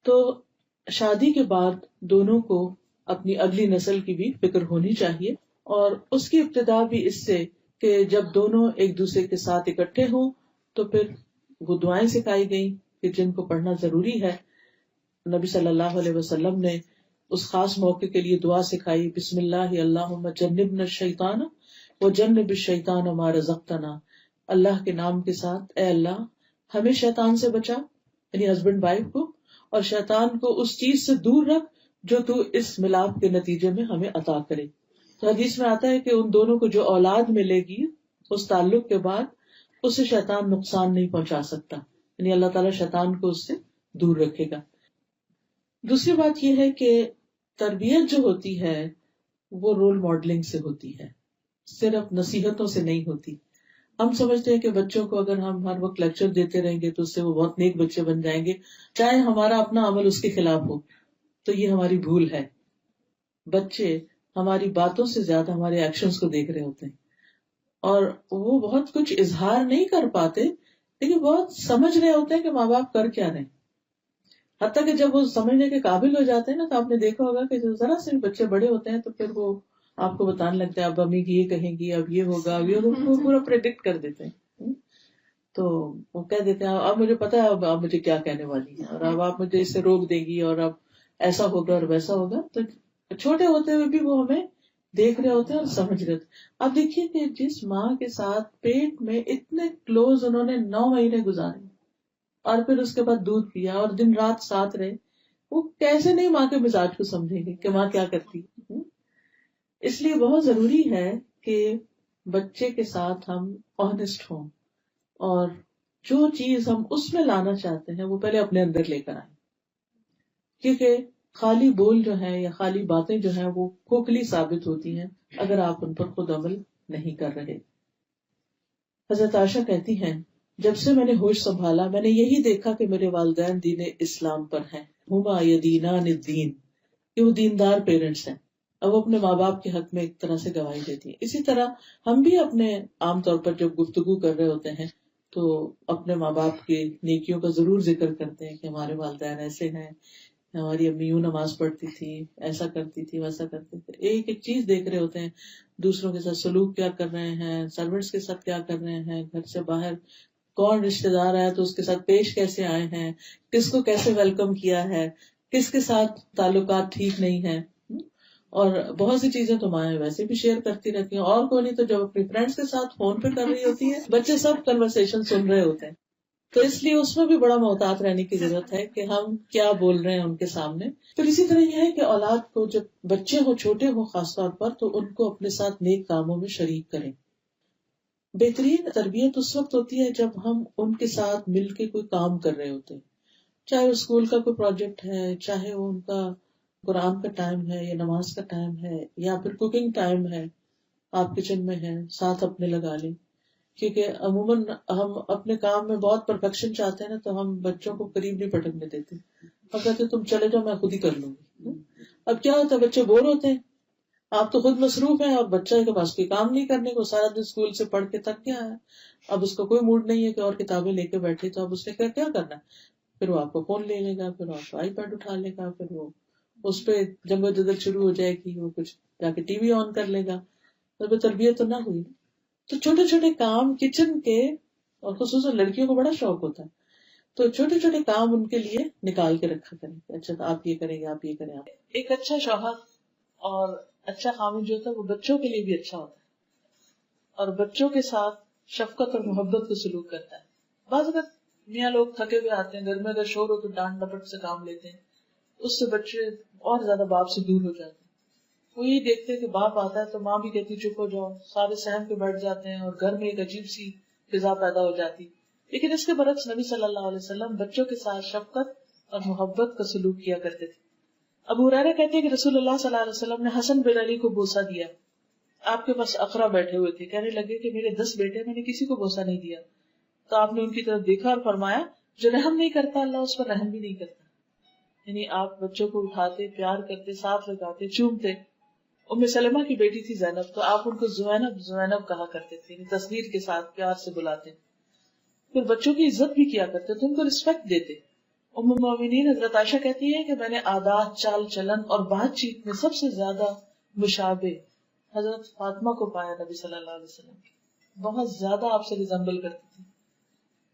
تو شادی کے بعد دونوں کو اپنی اگلی نسل کی بھی فکر ہونی چاہیے، اور اس کی ابتدا بھی اس سے کہ جب دونوں ایک دوسرے کے ساتھ اکٹھے ہوں تو پھر وہ دعائیں سکھائی گئیں کہ جن کو پڑھنا ضروری ہے. نبی صلی اللہ علیہ وسلم نے اس خاص موقع کے لیے دعا سکھائی، بسم اللہ اللہم جنبنا الشیطان وجنب الشیطان ما رزقتنا. اللہ کے نام کے ساتھ، اے اللہ ہمیں شیطان سے بچا، یعنی ہسبینڈ وائف کو، اور شیطان کو اس چیز سے دور رکھ جو تو اس ملاپ کے نتیجے میں ہمیں عطا کرے. تو حدیث میں آتا ہے کہ ان دونوں کو جو اولاد ملے گی اس تعلق کے بعد اسے شیطان نقصان نہیں پہنچا سکتا، یعنی اللہ تعالیٰ شیطان کو اس سے دور رکھے گا. دوسری بات یہ ہے کہ تربیت جو ہوتی ہے وہ رول ماڈلنگ سے ہوتی ہے، صرف نصیحتوں سے نہیں ہوتی. ہم سمجھتے ہیں کہ بچوں کو اگر ہم ہر وقت لیکچر دیتے رہیں گے تو اس سے وہ بہت نیک بچے بن جائیں گے، چاہے ہمارا اپنا عمل اس کے خلاف ہو. تو یہ ہماری بھول ہے. بچے ہماری باتوں سے زیادہ ہمارے ایکشنز کو دیکھ رہے ہوتے ہیں، اور وہ بہت کچھ اظہار نہیں کر پاتے لیکن بہت سمجھ رہے ہوتے ہیں کہ ماں باپ کر کیا رہے ہیں. حتیٰ کہ جب وہ سمجھنے کے قابل ہو جاتے ہیں نا، تو آپ نے دیکھا ہوگا کہ ذرا سے بچے بڑے ہوتے ہیں تو پھر وہ آپ کو بتانے لگتے ہیں اب امی یہ کہیں گی، اب یہ ہوگا، اب یہ ہوگا، وہ پورا پریڈکٹ کر دیتے ہیں. تو وہ کہہ دیتے ہیں اب مجھے پتا ہے اب آپ مجھے کیا کہنے والی ہیں، اور اب آپ مجھے اس سے روک دے گی، اور اب ایسا ہوگا اور ویسا ہوگا. تو چھوٹے ہوتے ہوئے بھی وہ ہمیں دیکھ رہے ہوتے ہیں اور سمجھ رہے ہوتے. اب دیکھیے کہ جس ماں کے ساتھ پیٹ میں اتنے کلوز انہوں نے 9 مہینے گزارے اور پھر اس کے بعد دودھ پیا اور دن رات ساتھ رہے، وہ کیسے نہیں ماں کے مزاج کو سمجھیں گے کہ ماں کیا کرتی ہے. اس لیے بہت ضروری ہے کہ بچے کے ساتھ ہم آنےسٹ ہوں، اور جو چیز ہم اس میں لانا چاہتے ہیں وہ پہلے اپنے اندر لے کر آئیں، کیونکہ خالی بول جو ہیں یا خالی باتیں جو ہیں وہ کھوکھلی ثابت ہوتی ہیں اگر آپ ان پر خود عمل نہیں کر رہے. حضرت عائشہ کہتی ہیں جب سے میں نے ہوش سنبھالا میں نے یہی دیکھا کہ میرے والدین دین اسلام پر ہیں، ہما یدینان الدین، کہ وہ دیندار پیرنٹس ہیں. اب وہ اپنے ماں باپ کے حق میں ایک طرح سے گواہی دیتی ہیں. اسی طرح ہم بھی اپنے عام طور پر جب گفتگو کر رہے ہوتے ہیں تو اپنے ماں باپ کے نیکیوں کا ضرور ذکر کرتے ہیں کہ ہمارے والدین ایسے ہیں، ہماری امی یوں نماز پڑھتی تھی، ایسا کرتی تھی، ویسا کرتی تھی. ایک ایک چیز دیکھ رہے ہوتے ہیں، دوسروں کے ساتھ سلوک کیا کر رہے ہیں، سروینٹس کے ساتھ کیا کر رہے ہیں، گھر سے باہر کون رشتے دار آیا تو اس کے ساتھ پیش کیسے آئے ہیں، کس کو کیسے ویلکم کیا ہے، کس کے ساتھ تعلقات ٹھیک نہیں ہیں. اور بہت سی چیزیں تو مائیں ویسے بھی شیئر کرتی رہتی ہیں، اور کوئی نہیں تو جب اپنی فرینڈس کے ساتھ فون پہ کر رہی ہوتی ہے، بچے سب کنورسیشن سن رہے ہوتے ہیں. تو اس لیے اس میں بھی بڑا محتاط رہنے کی ضرورت ہے کہ ہم کیا بول رہے ہیں ان کے سامنے. پھر اسی طرح یہ ہے کہ اولاد کو جب بچے ہو، چھوٹے ہو خاص طور پر، تو ان کو اپنے ساتھ نیک کاموں میں شریک کریں. بہترین تربیت اس وقت ہوتی ہے جب ہم ان کے ساتھ مل کے کوئی کام کر رہے ہوتے ہیں، چاہے وہ اسکول کا کوئی پروجیکٹ ہے، چاہے وہ ان کا قرآن کا ٹائم ہے یا نماز کا ٹائم ہے، یا پھر کوکنگ ٹائم ہے، آپ کچن میں ہیں ساتھ اپنے لگا لیں. کیونکہ عموماً ہم اپنے کام میں بہت پرفیکشن چاہتے ہیں نا، تو ہم بچوں کو قریب نہیں پٹکنے دیتے، ہم کہتے تم چلے جاؤ میں خود ہی کر لوں گی. اب کیا ہوتا ہے، بچے بور ہوتے ہیں، آپ تو خود مصروف ہیں اور بچہ کے پاس کوئی کام نہیں کرنے کو، سارا دن اسکول سے پڑھ کے تھک گیا ہے، اب اس کو کوئی موڈ نہیں ہے کہ اور کتابیں لے کے بیٹھے، تو اب اس نے کیا کرنا ہے، پھر وہ آپ کو فون لے لے گا، پھر آپ کو آئی پیڈ اٹھا لے گا، پھر وہ اس پہ جنگ و جدل شروع ہو جائے گی، وہ کچھ جا کے ٹی وی آن کر لے گا. تو تربیت تو نہ ہوئی. تو چھوٹے چھوٹے کام کچن کے، اور خصوصاً لڑکیوں کو بڑا شوق ہوتا ہے، تو چھوٹے چھوٹے کام ان کے لیے نکال کے رکھا کریں. اچھا آپ یہ کریں گے، آپ یہ کریں. آپ ایک اچھا شوہر اور اچھا خامن جو ہوتا ہے وہ بچوں کے لیے بھی اچھا ہوتا ہے، اور بچوں کے ساتھ شفقت اور محبت کو سلوک کرتا ہے. بعض اگر میاں لوگ تھکے ہوئے آتے ہیں، گھر میں اگر شور ہو تو ڈانٹ ڈپٹ سے کام لیتے ہیں، اس سے بچے اور زیادہ باپ سے دور ہو جاتے ہیں. وہ یہ دیکھتے ہیں کہ باپ آتا ہے تو ماں بھی کہتی چپ ہو جاؤ، سارے سہم کے بیٹھ جاتے ہیں اور گھر میں ایک عجیب سی فضا پیدا ہو جاتی. لیکن اس کے برعکس نبی صلی اللہ علیہ وسلم بچوں کے ساتھ شفقت اور محبت کا سلوک کیا کرتے تھے. ابو ہریرہ کہتے ہیں کہ رسول اللہ صلی اللہ علیہ وسلم نے حسن بن علی کو بوسہ دیا. آپ کے پاس اقرا بیٹھے ہوئے تھے، کہنے لگے کہ میرے 10 بیٹے، میں نے کسی کو بوسہ نہیں دیا. تو آپ نے ان کی طرف دیکھا اور فرمایا جو رحم نہیں کرتا اللہ اس پر رحم بھی نہیں کرتا. یعنی آپ بچوں کو اٹھاتے، پیار کرتے، ساتھ لگاتے، چومتے. ام سلمہ کی بیٹی تھی زینب، تو آپ ان کو زینب زینب کہا کرتے تھے، یعنی تصغیر کے ساتھ پیار سے بلاتے. پھر بچوں کی عزت بھی کیا کرتے تھے، ان کو رسپیکٹ دیتے، ام المومنین حضرت عائشہ کہتی ہے کہ میں نے عادات، چال چلن اور بات چیت میں سب سے زیادہ مشابہ حضرت فاطمہ کو پایا نبی صلی اللہ علیہ وسلم کی. بہت زیادہ آپ سے ریزمبل کرتی تھی،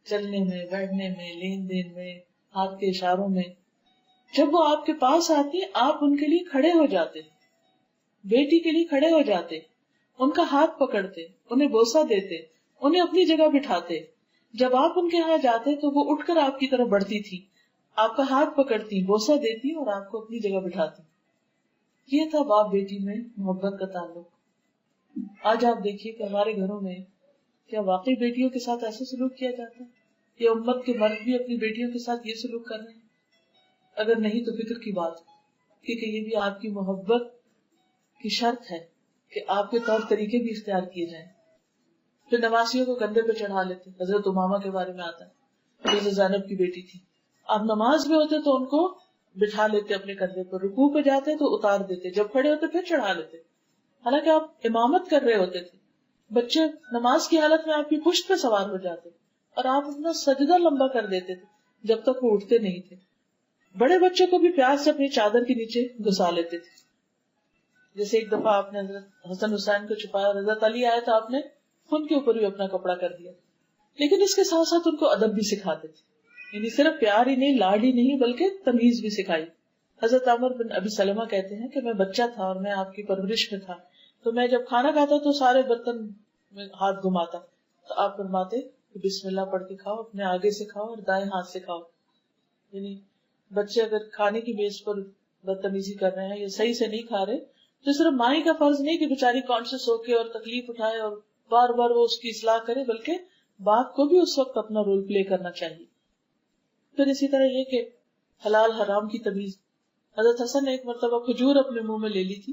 چلنے میں، بیٹھنے میں، لین دین میں، ہاتھ کے اشاروں میں. جب وہ آپ کے پاس آتی آپ ان کے لیے کھڑے ہو جاتے، بیٹی کے لیے کھڑے ہو جاتے، ان کا ہاتھ پکڑتے، انہیں بوسہ دیتے، انہیں اپنی جگہ بٹھاتے. جب آپ ان کے یہاں جاتے تو وہ اٹھ کر آپ کی طرف بڑھتی تھی، آپ کا ہاتھ پکڑتی، بوسہ دیتی اور آپ کو اپنی جگہ بٹھاتی. یہ تھا باپ بیٹی میں محبت کا تعلق. آج آپ دیکھیے کہ ہمارے گھروں میں کیا واقعی بیٹیوں کے ساتھ ایسا سلوک کیا جاتا ہے؟ یہ امت کے مرد بھی اپنی بیٹیوں کے ساتھ یہ سلوک کر رہے ہیں؟ اگر نہیں تو فکر کی بات، کیونکہ یہ بھی آپ کی محبت کی شرط ہے کہ آپ کے طور طریقے بھی اختیار کیے جائیں. پھر نمازیوں کو کندھے پہ چڑھا لیتے. حضرت امامہ کے بارے میں آتا ہے، حضرت زینب کی بیٹی تھی. آپ نماز میں ہوتے تو ان کو بٹھا لیتے اپنے کندھے پر، رکوع پہ جاتے تو اتار دیتے، جب کھڑے ہوتے پھر چڑھا لیتے. حالانکہ آپ امامت کر رہے ہوتے تھے. بچے نماز کی حالت میں آپ کی پشت پہ سوار ہو جاتے اور آپ اپنا سجدہ لمبا کر دیتے تھے جب تک وہ اٹھتے نہیں تھے. بڑے بچوں کو بھی پیار سے اپنی چادر کے نیچے گھسا لیتے تھے. جیسے ایک دفعہ آپ نے حضرت حسن حسین کو چھپایا اور حضرت علی آئے تو آپ نے ان کے اوپر بھی اپنا کپڑا کر دیا. لیکن اس کے ساتھ ساتھ ان کو ادب بھی سکھاتے تھے، یعنی صرف پیار ہی نہیں، لاڈ ہی نہیں، بلکہ تمیز بھی سکھائی. حضرت عمر بن ابی سلمہ کہتے ہیں کہ میں بچہ تھا اور میں آپ کی پرورش میں تھا، تو میں جب کھانا کھاتا تو سارے برتن میں ہاتھ گھماتا تو آپ فرماتے کہ بسم اللہ پڑھ کے کھاؤ، اپنے آگے سے کھاؤ اور دائیں ہاتھ سے کھاؤ. یعنی بچے اگر کھانے کی میز پر بدتمیزی کر رہے ہیں یا صحیح سے نہیں کھا رہے تو صرف ماں کا فرض نہیں کہ بیچاری کانشیس ہو کے اور تکلیف اٹھائے اور بار بار وہ اس کی اصلاح کرے، بلکہ باپ کو بھی اس وقت اپنا رول پلے کرنا چاہیے. پھر اسی طرح یہ کہ حلال حرام کی تمیز. حضرت حسن نے ایک مرتبہ کھجور اپنے منہ میں لے لی تھی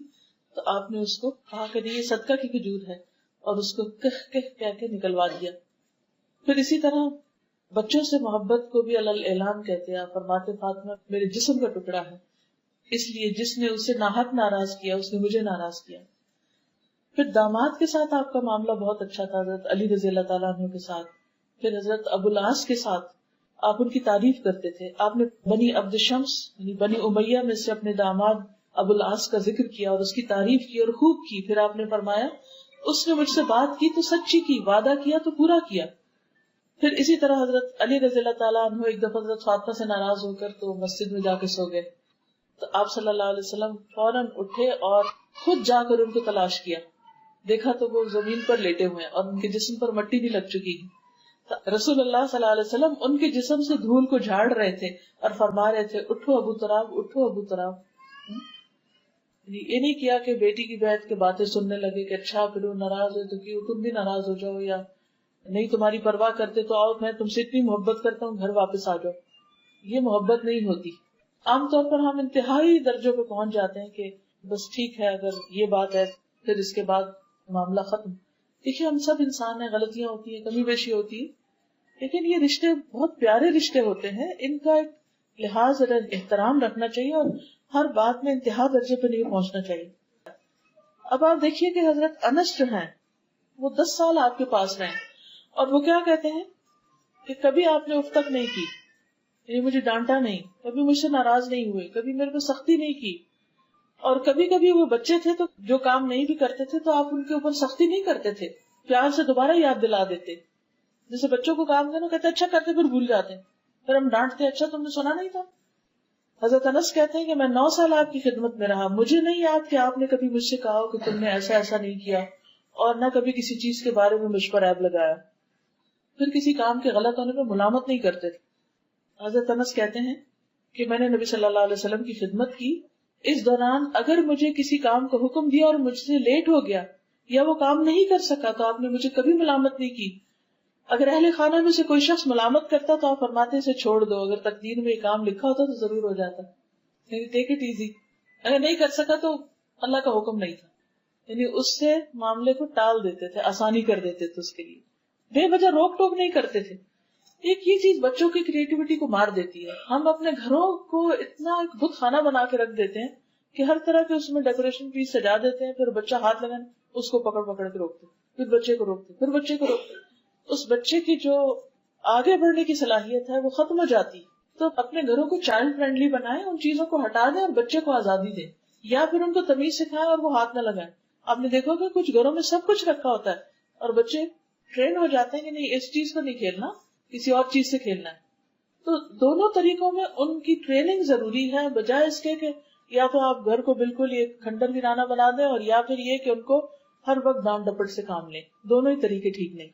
تو آپ نے اس کو کہا کہ یہ صدقہ کی کھجور ہے اور اس کو کہہ کے نکلوا دیا. پھر اسی طرح بچوں سے محبت کو بھی اعلان کہتے ہیں. آپ فرماتے فاطمہ میرے جسم کا ٹکڑا ہے، اس لیے جس نے اسے ناحق ناراض کیا اس نے مجھے ناراض کیا. پھر داماد کے ساتھ آپ کا معاملہ بہت اچھا تھا، حضرت علی رضی اللہ تعالیٰ عنہ کے ساتھ. پھر حضرت ابو العاص کے ساتھ آپ ان کی تعریف کرتے تھے. آپ نے بنی عبد شمس یعنی بنی امیہ میں سے اپنے داماد ابو العاص کا ذکر کیا اور اس کی تعریف کی اور خوب کی. پھر آپ نے فرمایا اس نے مجھ سے بات کی تو سچی کی، وعدہ کیا تو پورا کیا. پھر اسی طرح حضرت علی رضی اللہ تعالیٰ عنہ ایک دفعہ حضرت فاطمہ سے ناراض ہو کر تو مسجد میں جا کے سو گئے تو آپ صلی اللہ علیہ وسلم فوراً اٹھے اور خود جا کر ان کو تلاش کیا. دیکھا تو وہ زمین پر لیٹے ہوئے اور ان کے جسم پر مٹی بھی لگ چکی ہے. رسول اللہ صلی اللہ علیہ وسلم ان کے جسم سے دھول کو جھاڑ رہے تھے اور فرما رہے تھے اٹھو ابو تراب، اٹھو ابو تراب. یہ نہیں کیا کہ بیٹی کی بیعت کے باتیں سننے لگے کہ اچھا پھر وہ ناراض ہے تو کیوں تم بھی ناراض ہو جاؤ، یا نہیں تمہاری پرواہ کرتے تو آؤ میں تم سے اتنی محبت کرتا ہوں گھر واپس آ جاؤ. یہ محبت نہیں ہوتی. عام طور پر ہم انتہائی درجوں پہ پہنچ جاتے ہیں کہ بس ٹھیک ہے اگر یہ بات ہے پھر اس کے بعد معاملہ ختم. دیکھیے ہم سب انسان ہیں، غلطیاں ہوتی ہیں، کمی بیشی ہوتی ہے، لیکن یہ رشتے بہت پیارے رشتے ہوتے ہیں. ان کا ایک لحاظ اور احترام رکھنا چاہیے اور ہر بات میں انتہا درجے پہ نہیں پہنچنا چاہیے. اب آپ دیکھیے کہ حضرت انس جو ہیں وہ 10 سال آپ کے پاس رہے اور وہ کیا کہتے ہیں کہ کبھی آپ نے اف تک نہیں کی، یعنی مجھے ڈانٹا نہیں، کبھی مجھ سے ناراض نہیں ہوئے، کبھی میرے پہ سختی نہیں کی. اور کبھی کبھی وہ بچے تھے تو جو کام نہیں بھی کرتے تھے تو آپ ان کے اوپر سختی نہیں کرتے تھے، پیار سے دوبارہ یاد دلا دیتے. جیسے بچوں کو کام کرنا کہتے اچھا کرتے پھر بھول جاتے ہیں، پھر ہم ڈانٹتے اچھا تم نے سنا نہیں تھا. حضرت انس کہتے ہیں کہ میں 9 سال آپ کی خدمت میں رہا، مجھے نہیں یاد کہ آپ نے کبھی مجھ سے کہا کہ تم نے ایسا ایسا نہیں کیا، اور نہ کبھی کسی چیز کے بارے میں مجھ پر عیب لگایا. پھر کسی کام کے غلط ہونے پر ملامت نہیں کرتے تھے. حضرت انس کہتے ہیں کہ میں نے نبی صلی اللہ علیہ وسلم کی خدمت کی، اس دوران اگر مجھے کسی کام کا حکم دیا اور مجھ سے لیٹ ہو گیا یا وہ کام نہیں کر سکا تو آپ نے مجھے کبھی ملامت نہیں کی. اگر اہل خانہ میں سے کوئی شخص ملامت کرتا تو آپ فرماتے اسے چھوڑ دو، اگر تقدیر میں یہ کام لکھا ہوتا تو ضرور ہو جاتا، یعنی ٹیک اٹ ایزی. اگر نہیں کر سکا تو اللہ کا حکم نہیں تھا، یعنی اس سے معاملے کو ٹال دیتے تھے، آسانی کر دیتے تھے، اس کے لیے بے وجہ روک ٹوک نہیں کرتے تھے. ایک یہ چیز بچوں کی کریٹیوٹی کو مار دیتی ہے. ہم اپنے گھروں کو اتنا ایک بت خانہ بنا کے رکھ دیتے ہیں کہ ہر طرح کے اس میں ڈیکوریشن پیس سجا دیتے ہیں، پھر بچہ ہاتھ لگانے اس کو پکڑ پکڑ کے روکتے، پھر بچے کو روکتے، پھر بچے کو روکتے. اس بچے کی جو آگے بڑھنے کی صلاحیت ہے وہ ختم ہو جاتی. تو اپنے گھروں کو چائلڈ فرینڈلی بنائیں، ان چیزوں کو ہٹا دیں اور بچے کو آزادی دیں، یا پھر ان کو تمیز سکھائیں اور وہ ہاتھ نہ لگائیں. آپ نے دیکھا کہ کچھ گھروں میں سب کچھ رکھا ہوتا ہے اور بچے ٹرین ہو جاتے ہیں کہ نہیں اس چیز کو نہیں کھیلنا، کسی اور چیز سے کھیلنا ہے. تو دونوں طریقوں میں ان کی ٹریننگ ضروری ہے، بجائے اس کے کہ یا تو آپ گھر کو بالکل ایک کھنڈر ویرانہ بنا دیں، اور یا پھر یہ کہ ان کو ہر وقت ڈانٹ ڈپٹ سے کام لیں. دونوں ہی طریقے ٹھیک نہیں.